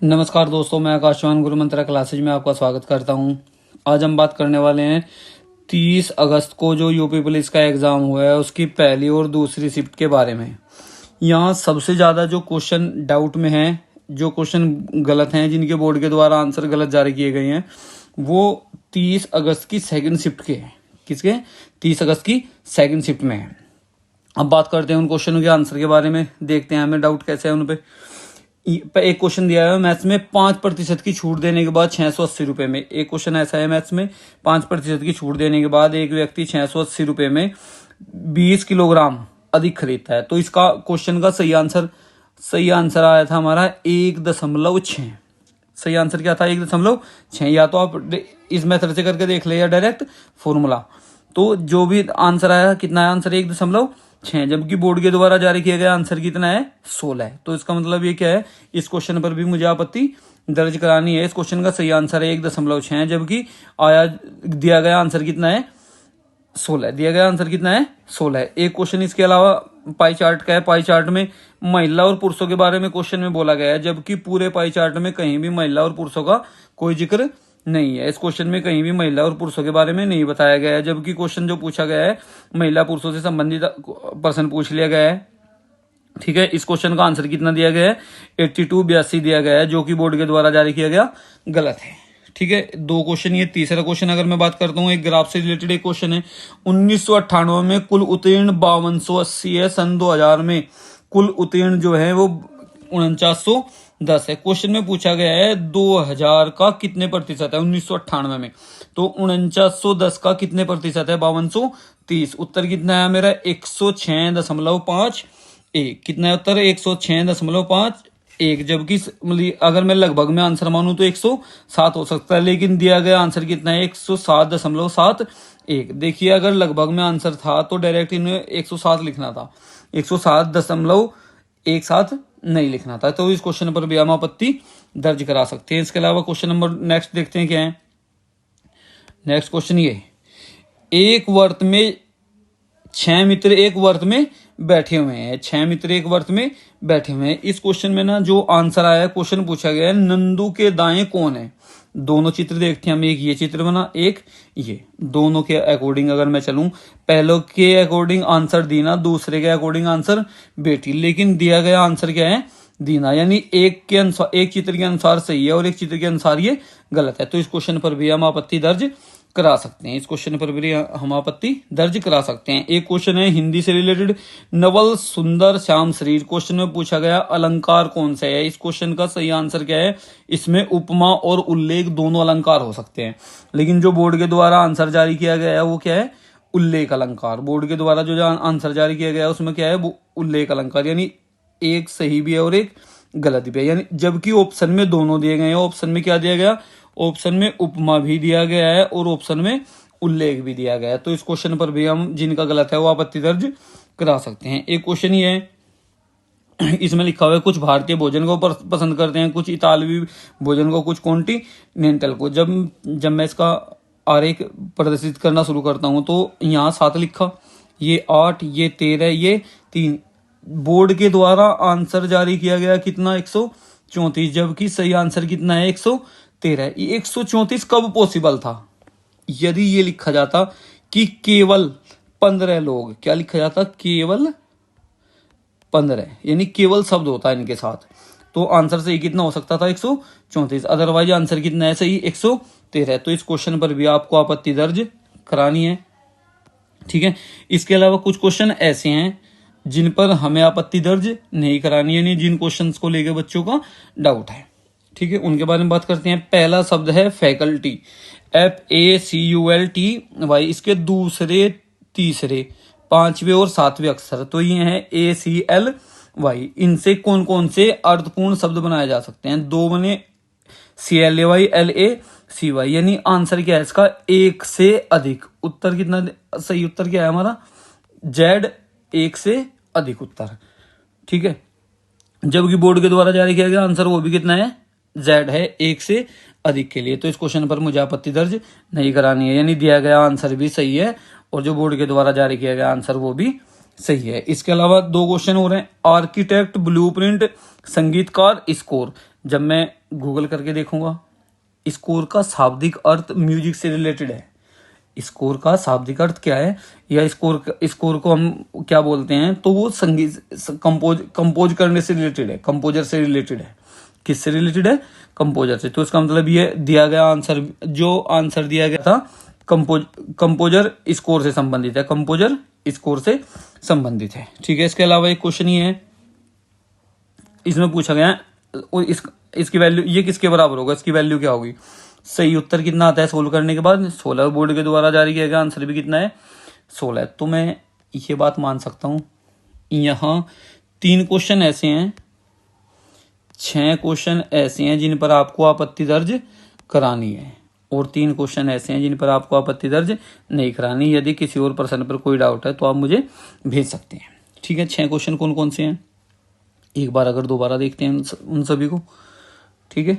नमस्कार दोस्तों, मैं आकाशवाणी गुरु मंत्रा क्लासेज में आपका स्वागत करता हूं। आज हम बात करने वाले हैं 30 अगस्त को जो यूपी पुलिस का एग्जाम हुआ है उसकी पहली और दूसरी शिफ्ट के बारे में। यहाँ सबसे ज़्यादा जो क्वेश्चन डाउट में हैं, जो क्वेश्चन गलत हैं, जिनके बोर्ड के द्वारा आंसर गलत जारी किए गए हैं, वो 30 अगस्त की सेकंड शिफ्ट के हैं। किसके? 30 अगस्त की सेकंड शिफ्ट में है। अब बात करते हैं उन क्वेश्चनों के आंसर के बारे में, देखते हैं हमें डाउट कैसे है उन पे। एक क्वेश्चन दिया है मैथ्स में 5% की छूट देने के बाद 680 रुपए में। एक क्वेश्चन ऐसा है मैथ्स में 5% की छूट देने के बाद एक व्यक्ति 680 रुपए में 20 किलोग्राम अधिक खरीदता है। तो इसका क्वेश्चन का सही आंसर आया था हमारा 1.6। सही आंसर क्या था? 1.6। या तो आप इस मेथड से करके देख ले या डायरेक्ट फॉर्मूला। तो जो भी आंसर आया, कितना है आंसर? 1.6। जबकि बोर्ड के द्वारा जारी किया गया आंसर कितना है? 16 है। तो इसका मतलब ये क्या है? इस क्वेश्चन पर भी मुझे आपत्ति दर्ज करानी है। इस क्वेश्चन का सही आंसर है 1.6, जबकि दिया गया आंसर कितना है? 16। दिया गया आंसर कितना है? 16 है। एक क्वेश्चन इसके अलावा पाई चार्ट का है। पाई चार्ट में महिला और पुरुषों के बारे में क्वेश्चन में बोला गया है, जबकि पूरे पाई चार्ट में कहीं भी महिला और पुरुषों का कोई जिक्र नहीं है। इस क्वेश्चन में कहीं भी महिला और पुरुषों के बारे में नहीं बताया गया है, जबकि क्वेश्चन जो पूछा गया है महिला पुरुषों से संबंधित प्रश्न पूछ लिया गया है। ठीक है, इस क्वेश्चन का आंसर कितना दिया गया है? 82 दिया गया है, जो कि बोर्ड के द्वारा जारी किया गया गलत है। ठीक है, दो क्वेश्चन। ये तीसरा क्वेश्चन अगर मैं बात करता हूँ, एक ग्राफ से रिलेटेड एक क्वेश्चन है। 1998 में कुल उत्तीर्ण 5280 है। सन 2000 में कुल उत्तीर्ण जो है वो 4910 है। क्वेश्चन में पूछा गया है 2000 का कितने प्रतिशत है 1998 में। तो 4910 का कितने प्रतिशत है? 5230। उत्तर कितना है मेरा? 106.5 एक। कितना है उत्तर? 106.5 जबकि अगर मैं लगभग में आंसर मानूं तो 107 हो सकता है, लेकिन दिया गया आंसर कितना है? 107.71। देखिए, अगर लगभग में आंसर था तो डायरेक्ट इन्हें 107 लिखना था, 107.17 नहीं लिखना था। तो इस क्वेश्चन पर भी हम आपत्ति दर्ज करा सकते हैं। इसके अलावा क्वेश्चन नंबर नेक्स्ट देखते हैं क्या है। नेक्स्ट क्वेश्चन ये, एक वर्त में 6 मित्र एक वर्त में बैठे हुए हैं। 6 मित्र एक वर्त में बैठे हुए हैं। इस क्वेश्चन में ना जो आंसर आया है, क्वेश्चन पूछा गया है नंदू के दाएं कौन है। दोनों चित्र देखते हैं हम। एक ये चित्र बना, एक ये। दोनों के अकॉर्डिंग अगर मैं चलूं, पहले के अकॉर्डिंग आंसर दीना, दूसरे के अकॉर्डिंग आंसर बेटी, लेकिन दिया गया आंसर क्या है? दीना। यानी एक के अनुसार, एक चित्र के अनुसार सही है और एक चित्र के अनुसार ये गलत है। तो इस क्वेश्चन पर भी हम आपत्ति दर्ज करा सकते हैं। इस क्वेश्चन पर भी हम आपत्ति दर्ज करा सकते हैं। एक क्वेश्चन है हिंदी से रिलेटेड, नवल सुंदर श्याम शरीर। क्वेश्चन में पूछा गया अलंकार कौन सा है। इस क्वेश्चन का सही आंसर क्या है? इसमें उपमा और उल्लेख दोनों अलंकार हो सकते हैं, लेकिन जो बोर्ड के द्वारा आंसर जारी किया गया है वो क्या है? उल्लेख अलंकार। बोर्ड के द्वारा जो आंसर जारी किया गया है उसमें क्या है? वो उल्लेख अलंकार। यानी एक सही भी है और एक गलत भी है। यानी जबकि ऑप्शन में दोनों दिए गए हैं। ऑप्शन में क्या दिया गया? ऑप्शन में उपमा भी दिया गया है और ऑप्शन में उल्लेख भी दिया गया है। तो इस क्वेश्चन पर भी हम, जिनका गलत है वो आपत्ति दर्ज करा सकते हैं। एक क्वेश्चन ये है, इसमें लिखा हुआ है कुछ भारतीय भोजन को पसंद करते हैं, कुछ इतालवी भोजन को, कुछ कॉन्टिनेंटल को। जब मैं इसका आरेख प्रदर्शित करना शुरू करता हूं तो यहाँ 7 लिखा, ये 8, ये 13, ये 3। बोर्ड के द्वारा आंसर जारी किया गया कितना? 134, जबकि सही आंसर कितना है? 113। 134 कब पॉसिबल था? यदि ये लिखा जाता कि केवल 15 लोग, क्या लिखा जाता? केवल 15, यानी केवल शब्द होता है इनके साथ, तो आंसर सही कितना हो सकता था? 134। अदरवाइज आंसर कितना है सही? 113। तो इस क्वेश्चन पर भी आपको आपत्ति दर्ज करानी है। ठीक है, इसके अलावा कुछ क्वेश्चन ऐसे हैं जिन पर हमें आपत्ति दर्ज नहीं करानी है, यानी जिन क्वेश्चंस को लेकर बच्चों का डाउट है। ठीक है, उनके बारे में बात करते हैं। पहला शब्द है फैकल्टी, FACULTY। इसके दूसरे, तीसरे, 5वें और 7वें अक्षर तो ये हैं ACLY। इनसे कौन कौन से अर्थपूर्ण शब्द बनाए जा सकते हैं? 2 बने CLAY, यानी आंसर क्या है इसका? एक से अधिक। उत्तर कितना? सही उत्तर क्या है हमारा? Z, एक से अधिक उत्तर। ठीक है, जबकि बोर्ड के द्वारा जारी किया गया आंसर वो भी कितना है? Z है, एक से अधिक के लिए। तो इस क्वेश्चन पर मुझे आपत्ति दर्ज नहीं करानी है, यानी दिया गया आंसर भी सही है और जो बोर्ड के द्वारा जारी किया गया आंसर वो भी सही है। इसके अलावा 2 क्वेश्चन हो रहे हैं। आर्किटेक्ट, ब्लूप्रिंट, संगीतकार, स्कोर। जब मैं गूगल करके देखूंगा, स्कोर का शाब्दिक अर्थ म्यूजिक से रिलेटेड है। स्कोर का शाब्दिक अर्थ क्या है, या स्कोर को हम क्या बोलते हैं, तो वो संगीत कंपोज करने से रिलेटेड है, कंपोजर से रिलेटेड है। किससे रिलेटेड है? कंपोजर से। तो इसका मतलब ये दिया गया आंसर, जो आंसर दिया गया था कंपोजर स्कोर से संबंधित है, कंपोजर स्कोर से संबंधित है। ठीक है। इसके अलावा एक क्वेश्चन ये है, इसमें पूछा गया है इसकी वैल्यू, ये किसके बराबर होगा, इसकी वैल्यू क्या होगी। सही उत्तर कितना आता है सोल्व करने के बाद? 16 बोर्ड के द्वारा जारी किया गया आंसर भी कितना है? 16। तो मैं ये बात मान सकता हूं, यहाँ 3 क्वेश्चन ऐसे हैं, 6 क्वेश्चन ऐसे हैं जिन पर आपको आपत्ति दर्ज करानी है, और 3 क्वेश्चन ऐसे हैं जिन पर आपको आपत्ति दर्ज नहीं करानी। यदि किसी और प्रश्न पर कोई डाउट है तो आप मुझे भेज सकते हैं। ठीक है। 6 क्वेश्चन कौन कौन से हैं, एक बार अगर दोबारा देखते हैं उन सभी को। ठीक है।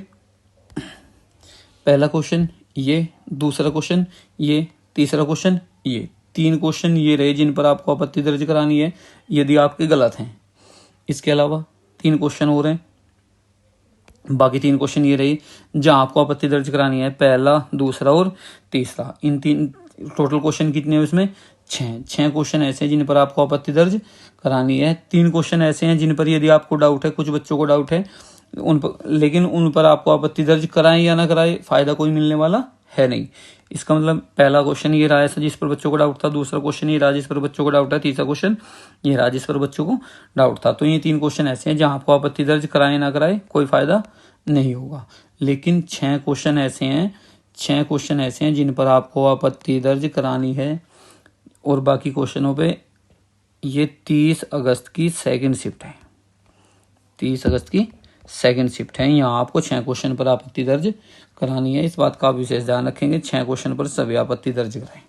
पहला क्वेश्चन ये, दूसरा क्वेश्चन ये, तीसरा क्वेश्चन ये। 3 क्वेश्चन ये रहे जिन पर आपको आपत्ति दर्ज करानी है यदि आपके गलत हैं। इसके अलावा 3 क्वेश्चन हो रहे हैं, बाकी 3 क्वेश्चन ये रही जहां आपको आपत्ति दर्ज करानी है, पहला, दूसरा और तीसरा। इन 3 टोटल क्वेश्चन कितने हैं इसमें? 6 क्वेश्चन ऐसे हैं जिन पर आपको आपत्ति दर्ज करानी है। 3 क्वेश्चन ऐसे हैं जिन पर यदि आपको डाउट है, कुछ बच्चों को डाउट है उन पर, लेकिन उन पर आपको आपत्ति दर्ज कराएं या ना कराएं, फायदा कोई मिलने वाला है नहीं। इसका मतलब पहला क्वेश्चन ये रहा जिस पर बच्चों को डाउट था, दूसरा क्वेश्चन ये रहा जिस पर बच्चों को डाउट है, तीसरा क्वेश्चन ये रहा जिस पर बच्चों को डाउट था। तो ये 3 क्वेश्चन ऐसे हैं जहां आपको आपत्ति दर्ज कराएं ना कराएं कोई फायदा नहीं होगा। लेकिन 6 क्वेश्चन ऐसे हैं, 6 क्वेश्चन ऐसे हैं जिन पर आपको आपत्ति दर्ज करानी है, और बाकी क्वेश्चनों पे ये 30 अगस्त की सेकंड शिफ्ट है, 30 अगस्त की सेकंड शिफ्ट है। यहाँ आपको 6 क्वेश्चन पर आपत्ति दर्ज करानी है। इस बात का आप विशेष ध्यान रखेंगे, 6 क्वेश्चन पर सभी आपत्ति दर्ज कराएं।